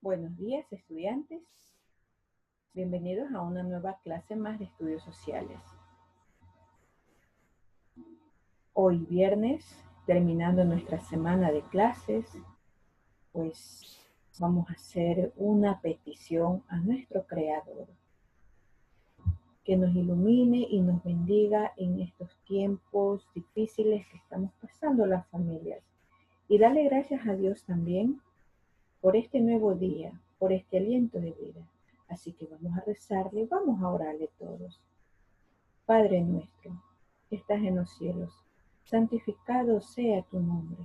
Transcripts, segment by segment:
Buenos días, estudiantes. Bienvenidos a una nueva clase más de estudios sociales. Hoy viernes, terminando nuestra semana de clases, pues vamos a hacer una petición a nuestro Creador, que nos ilumine y nos bendiga en estos tiempos difíciles que estamos pasando las familias. Y darle gracias a Dios también por este nuevo día, por este aliento de vida. Así que vamos a rezarle, vamos a orarle todos. Padre nuestro, que estás en los cielos, santificado sea tu nombre.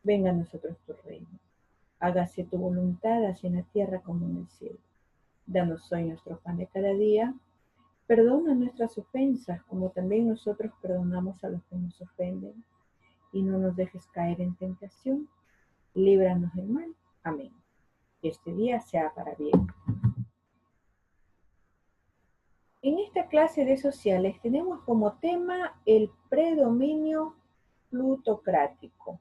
Venga a nosotros tu reino. Hágase tu voluntad así en la tierra como en el cielo. Danos hoy nuestro pan de cada día. Perdona nuestras ofensas, como también nosotros perdonamos a los que nos ofenden. Y no nos dejes caer en tentación. Líbranos del mal. Amén. Que este día sea para bien. En esta clase de sociales tenemos como tema el predominio plutocrático.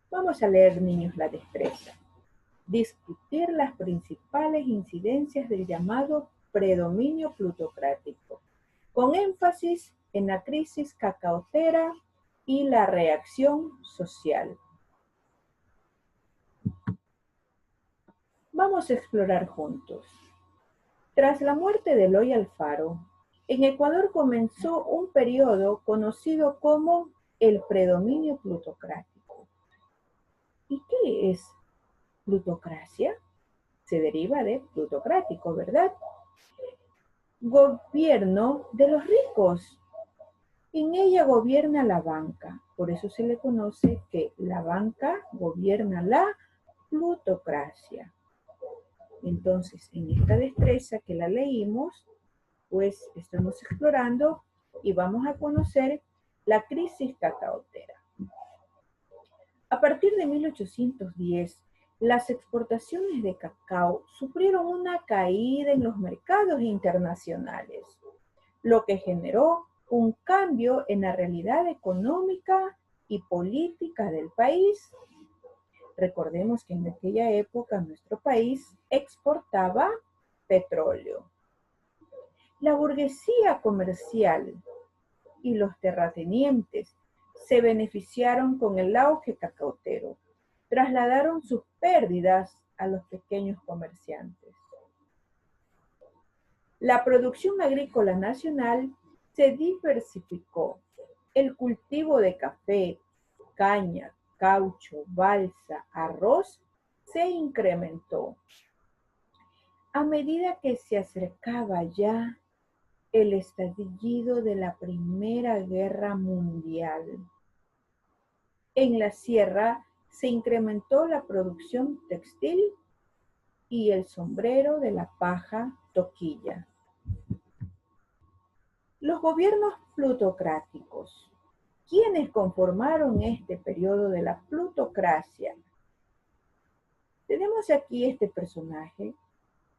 Vamos a leer, niños, la destreza. Discutir las principales incidencias del llamado predominio plutocrático, con énfasis en la crisis cacaotera y la reacción social. Vamos a explorar juntos. Tras la muerte de Eloy Alfaro, en Ecuador comenzó un periodo conocido como el predominio plutocrático. ¿Y qué es plutocracia? Se deriva de plutocrático, ¿verdad? Gobierno de los ricos. En ella gobierna la banca. Por eso se le conoce que la banca gobierna la plutocracia. Entonces, en esta destreza que la leímos, pues estamos explorando y vamos a conocer la crisis cacaotera. A partir de 1810, las exportaciones de cacao sufrieron una caída en los mercados internacionales, lo que generó un cambio en la realidad económica y política del país. Recordemos que en aquella época nuestro país exportaba petróleo. La burguesía comercial y los terratenientes se beneficiaron con el auge cacautero. Trasladaron sus pérdidas a los pequeños comerciantes. La producción agrícola nacional se diversificó. El cultivo de café, caña, caucho, balsa, arroz se incrementó. A medida que se acercaba ya el estallido de la Primera Guerra Mundial, en la sierra se incrementó la producción textil y el sombrero de la paja toquilla. Los gobiernos plutocráticos. ¿Quiénes conformaron este periodo de la plutocracia? Tenemos aquí este personaje,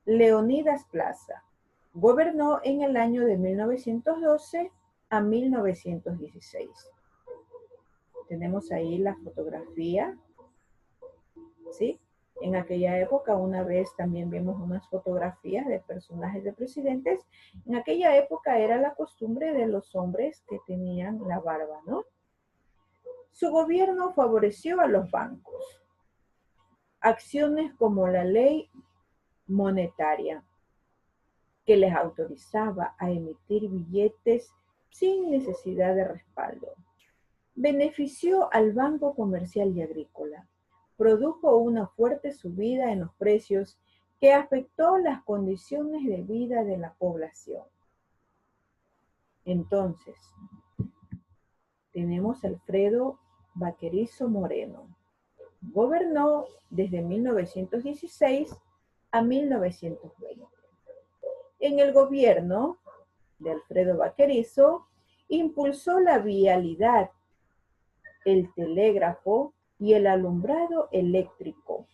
Leonidas Plaza. Gobernó en el año de 1912 a 1916. Tenemos ahí la fotografía, ¿sí? En aquella época, una vez también vimos unas fotografías de personajes de presidentes. En aquella época era la costumbre de los hombres que tenían la barba, ¿no? Su gobierno favoreció a los bancos. Acciones como la ley monetaria, que les autorizaba a emitir billetes sin necesidad de respaldo. Benefició al Banco Comercial y Agrícola. Produjo una fuerte subida en los precios que afectó las condiciones de vida de la población. Entonces, tenemos a Alfredo Baquerizo Moreno. Gobernó desde 1916 a 1920. En el gobierno de Alfredo Baquerizo, impulsó la vialidad, el telégrafo y el alumbrado eléctrico.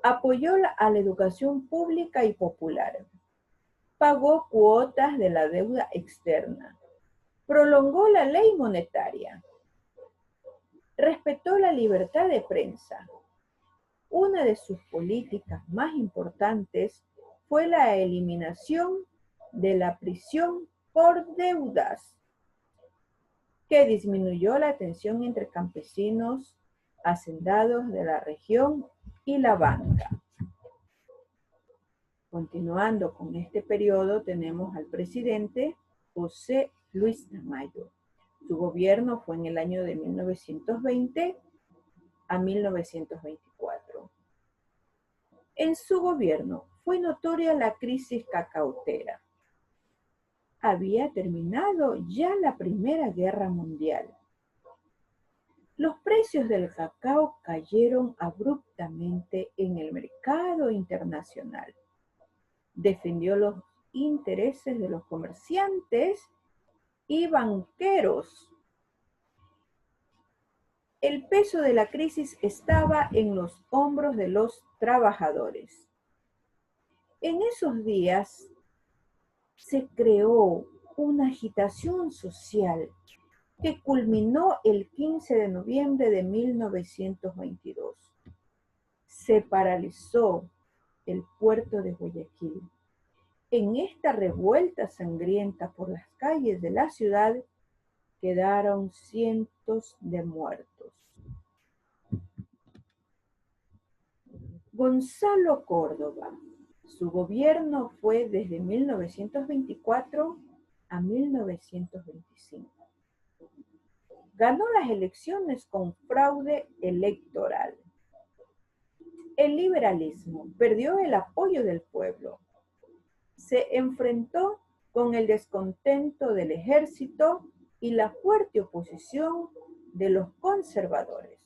Apoyó a la educación pública y popular. Pagó cuotas de la deuda externa. Prolongó la ley monetaria. Respetó la libertad de prensa. Una de sus políticas más importantes fue la eliminación de la prisión por deudas, que disminuyó la tensión entre campesinos, hacendados de la región y la banca. Continuando con este periodo, tenemos al presidente José Luis Tamayo. Su gobierno fue en el año de 1920 a 1924. En su gobierno fue notoria la crisis cacautera. Había terminado ya la Primera Guerra Mundial. Los precios del cacao cayeron abruptamente en el mercado internacional. Defendió los intereses de los comerciantes y banqueros. El peso de la crisis estaba en los hombros de los trabajadores. En esos días se creó una agitación social que culminó el 15 de noviembre de 1922. Se paralizó el puerto de Guayaquil. En esta revuelta sangrienta por las calles de la ciudad quedaron cientos de muertos. Gonzalo Córdoba. Su gobierno fue desde 1924 a 1925. Ganó las elecciones con fraude electoral. El liberalismo perdió el apoyo del pueblo. Se enfrentó con el descontento del ejército y la fuerte oposición de los conservadores.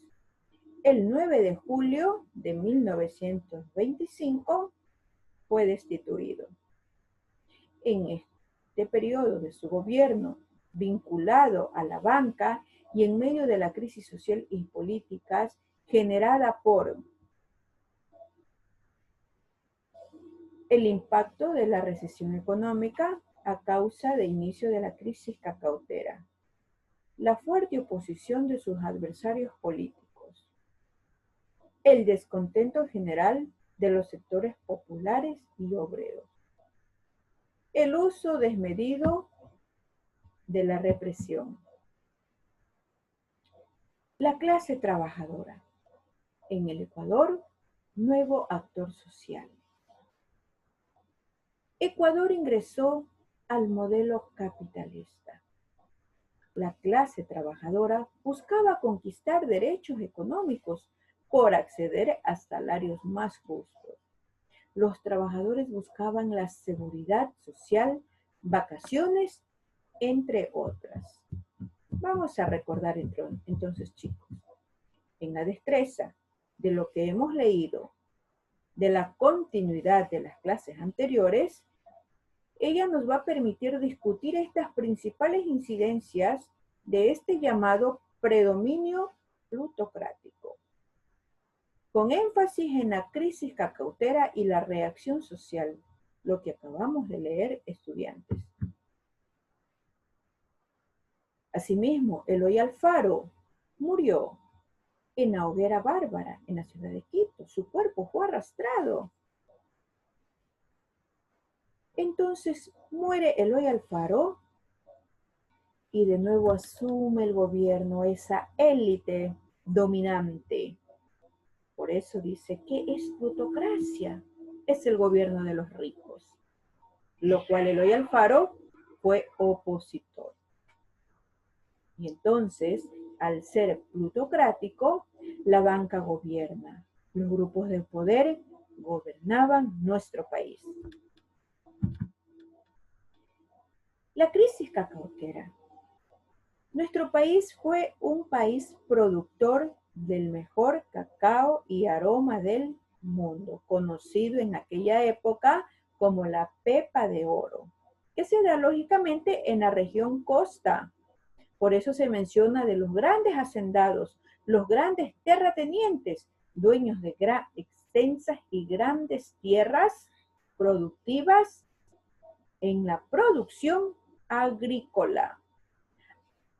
El 9 de julio de 1925 fue destituido. En este periodo de su gobierno, vinculado a la banca y en medio de la crisis social y políticas generada por el impacto de la recesión económica a causa del inicio de la crisis cacautera, la fuerte oposición de sus adversarios políticos, el descontento general de los sectores populares y obreros, el uso desmedido de la represión. La clase trabajadora. En el Ecuador, nuevo actor social. Ecuador ingresó al modelo capitalista. La clase trabajadora buscaba conquistar derechos económicos por acceder a salarios más justos. Los trabajadores buscaban la seguridad social, vacaciones, entre otras. Vamos a recordar entonces, chicos, en la destreza de lo que hemos leído, de la continuidad de las clases anteriores, ella nos va a permitir discutir estas principales incidencias de este llamado predominio plutocrático, con énfasis en la crisis cacautera y la reacción social, lo que acabamos de leer, estudiantes. Asimismo, Eloy Alfaro murió en la hoguera bárbara en la ciudad de Quito. Su cuerpo fue arrastrado. Entonces muere Eloy Alfaro y de nuevo asume el gobierno esa élite dominante. Por eso dice, ¿qué es plutocracia? Es el gobierno de los ricos, lo cual Eloy Alfaro fue opositor. Y entonces, al ser plutocrático, la banca gobierna. Los grupos de poder gobernaban nuestro país. La crisis cacautera. Nuestro país fue un país productor del mejor cacao y aroma del mundo, conocido en aquella época como la pepa de oro, que se da lógicamente en la región costa. Por eso se menciona de los grandes hacendados, los grandes terratenientes, dueños de extensas y grandes tierras productivas en la producción agrícola.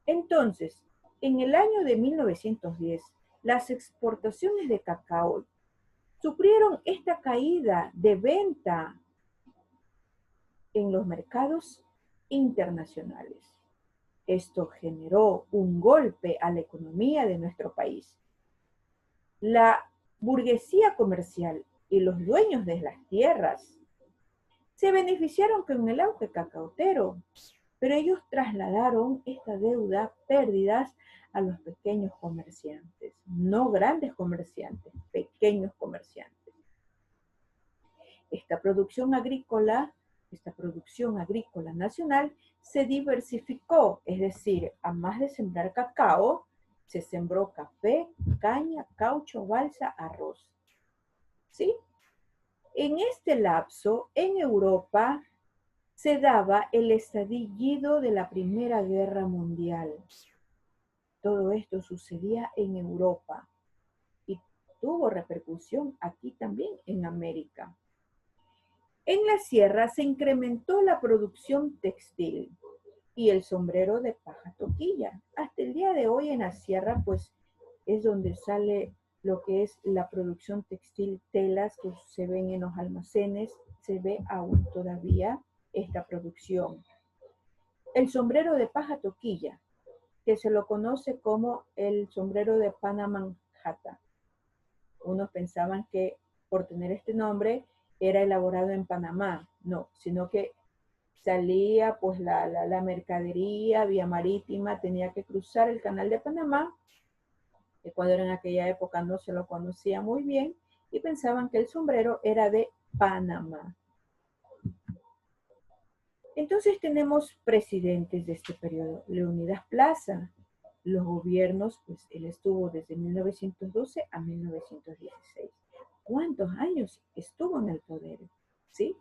Entonces, En el año de 1910, las exportaciones de cacao sufrieron esta caída de venta en los mercados internacionales. Esto generó un golpe a la economía de nuestro país. La burguesía comercial y los dueños de las tierras se beneficiaron con el auge cacautero, pero ellos trasladaron esta deuda, pérdidas, a los pequeños comerciantes, no grandes comerciantes, pequeños comerciantes. Esta producción agrícola nacional se diversificó, es decir, a más de sembrar cacao, se sembró café, caña, caucho, balsa, arroz. ¿Sí? En este lapso, en Europa, se daba el estallido de la Primera Guerra Mundial. Todo esto sucedía en Europa y tuvo repercusión aquí también en América. En la sierra se incrementó la producción textil y el sombrero de paja toquilla. Hasta el día de hoy en la sierra, pues, es donde sale lo que es la producción textil, telas que se ven en los almacenes, se ve aún todavía esta producción. El sombrero de paja toquilla, que se lo conoce como el sombrero de Panama Manhattan. Unos pensaban que por tener este nombre era elaborado en Panamá, no, sino que salía pues la mercadería vía marítima, tenía que cruzar el canal de Panamá. Ecuador en aquella época no se lo conocía muy bien y pensaban que el sombrero era de Panamá. Entonces tenemos presidentes de este periodo. Leonidas Plaza, los gobiernos, pues él estuvo desde 1912 a 1916. ¿Cuántos años estuvo en el poder? ¿Sí?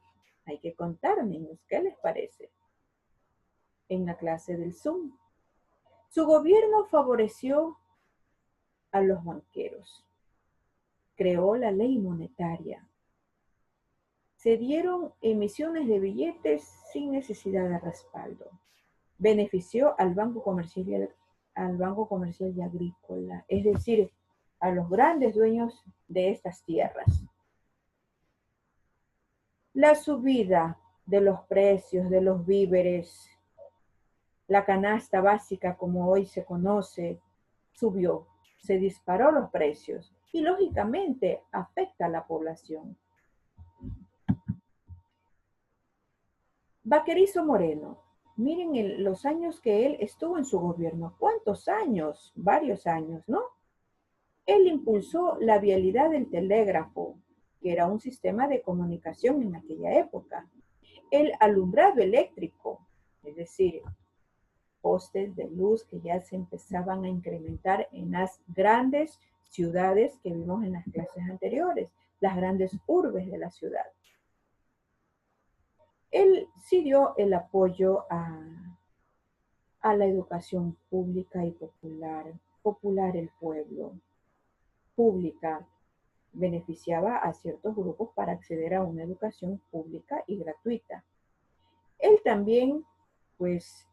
Hay que contar, niños, ¿qué les parece? En la clase del Zoom. Su gobierno favoreció a los banqueros. Creó la ley monetaria. Se dieron emisiones de billetes sin necesidad de respaldo. Benefició al Banco Comercial y Agrícola, es decir, a los grandes dueños de estas tierras. La subida de los precios de los víveres, la canasta básica como hoy se conoce, subió, se disparó los precios y lógicamente afecta a la población. Vaquerizo Moreno, miren los años que él estuvo en su gobierno. ¿Cuántos años? Varios años, ¿no? Él impulsó la vialidad del telégrafo, que era un sistema de comunicación en aquella época. El alumbrado eléctrico, es decir, postes de luz que ya se empezaban a incrementar en las grandes ciudades que vimos en las clases anteriores, las grandes urbes de la ciudad. Él sí dio el apoyo a la educación pública y popular el pueblo. Pública beneficiaba a ciertos grupos para acceder a una educación pública y gratuita. Él también, pues,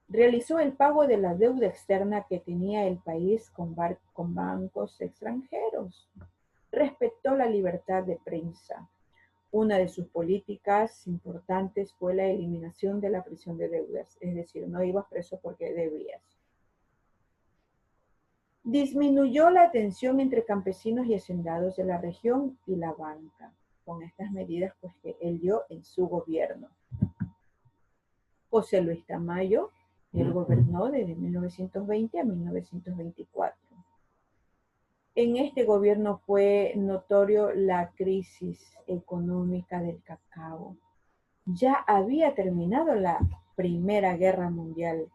realizó el pago de la deuda externa que tenía el país con bancos extranjeros. Respetó la libertad de prensa. Una de sus políticas importantes fue la eliminación de la prisión de deudas, es decir, no ibas preso porque debías. Disminuyó la tensión entre campesinos y hacendados de la región y la banca, con estas medidas pues, que él dio en su gobierno. José Luis Tamayo, él gobernó desde 1920 a 1924. En este gobierno fue notorio la crisis económica del cacao. Ya había terminado la Primera Guerra Mundial.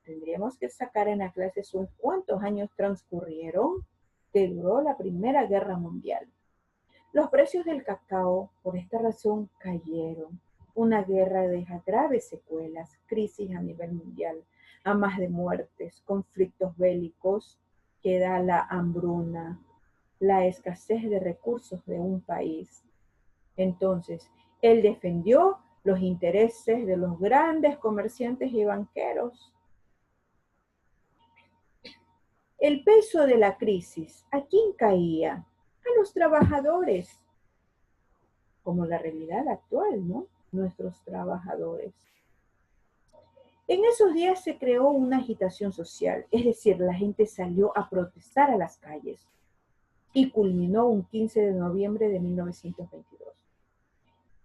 Tendríamos que sacar en la clase cuántos años transcurrieron que duró la Primera Guerra Mundial. Los precios del cacao, por esta razón, cayeron. Una guerra deja graves secuelas, crisis a nivel mundial, a más de muertes, conflictos bélicos, queda la hambruna, la escasez de recursos de un país. Entonces, él defendió los intereses de los grandes comerciantes y banqueros. El peso de la crisis, ¿a quién caía? A los trabajadores, como la realidad actual, ¿no? Nuestros trabajadores. En esos días se creó una agitación social, es decir, la gente salió a protestar a las calles y culminó un 15 de noviembre de 1922.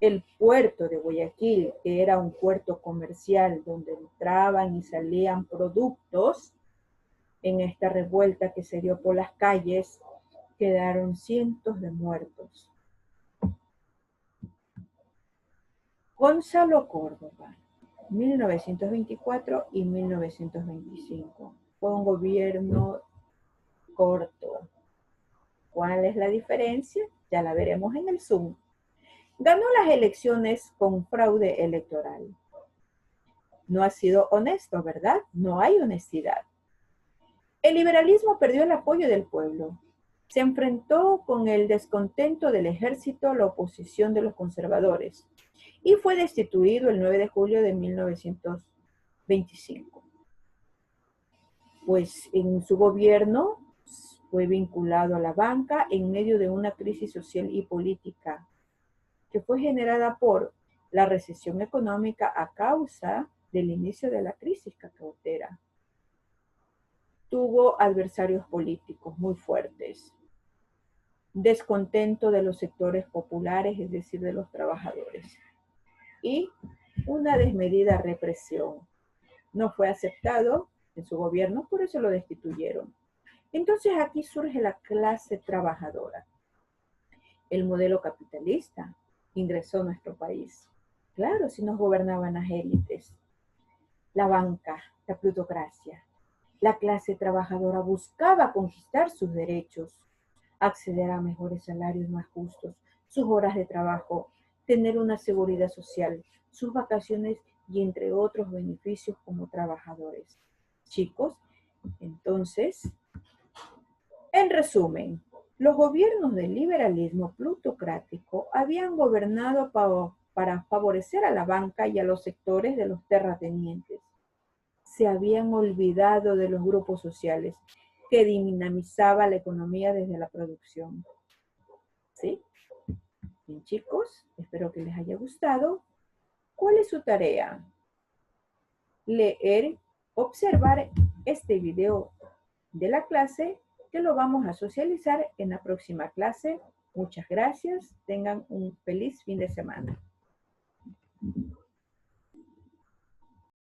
El puerto de Guayaquil, que era un puerto comercial donde entraban y salían productos, en esta revuelta que se dio por las calles, quedaron cientos de muertos. Gonzalo Córdoba, 1924 y 1925. Fue un gobierno corto. ¿Cuál es la diferencia? Ya la veremos en el Zoom. Ganó las elecciones con fraude electoral. No ha sido honesto, ¿verdad? No hay honestidad. El liberalismo perdió el apoyo del pueblo. Se enfrentó con el descontento del ejército, la oposición de los conservadores, y fue destituido el 9 de julio de 1925. Pues en su gobierno fue vinculado a la banca en medio de una crisis social y política que fue generada por la recesión económica a causa del inicio de la crisis cacautera. Tuvo adversarios políticos muy fuertes, descontento de los sectores populares, es decir, de los trabajadores, y una desmedida represión. No fue aceptado en su gobierno, por eso lo destituyeron. Entonces aquí surge la clase trabajadora. El modelo capitalista ingresó a nuestro país. Claro, si nos gobernaban las élites. La banca, la plutocracia. La clase trabajadora buscaba conquistar sus derechos, acceder a mejores salarios más justos, sus horas de trabajo, tener una seguridad social, sus vacaciones y entre otros beneficios como trabajadores. Chicos, entonces, en resumen, los gobiernos del liberalismo plutocrático habían gobernado para favorecer a la banca y a los sectores de los terratenientes. Se habían olvidado de los grupos sociales que dinamizaban la economía desde la producción. ¿Sí? Bien, chicos, espero que les haya gustado. ¿Cuál es su tarea? Leer, observar este video de la clase que lo vamos a socializar en la próxima clase. Muchas gracias. Tengan un feliz fin de semana.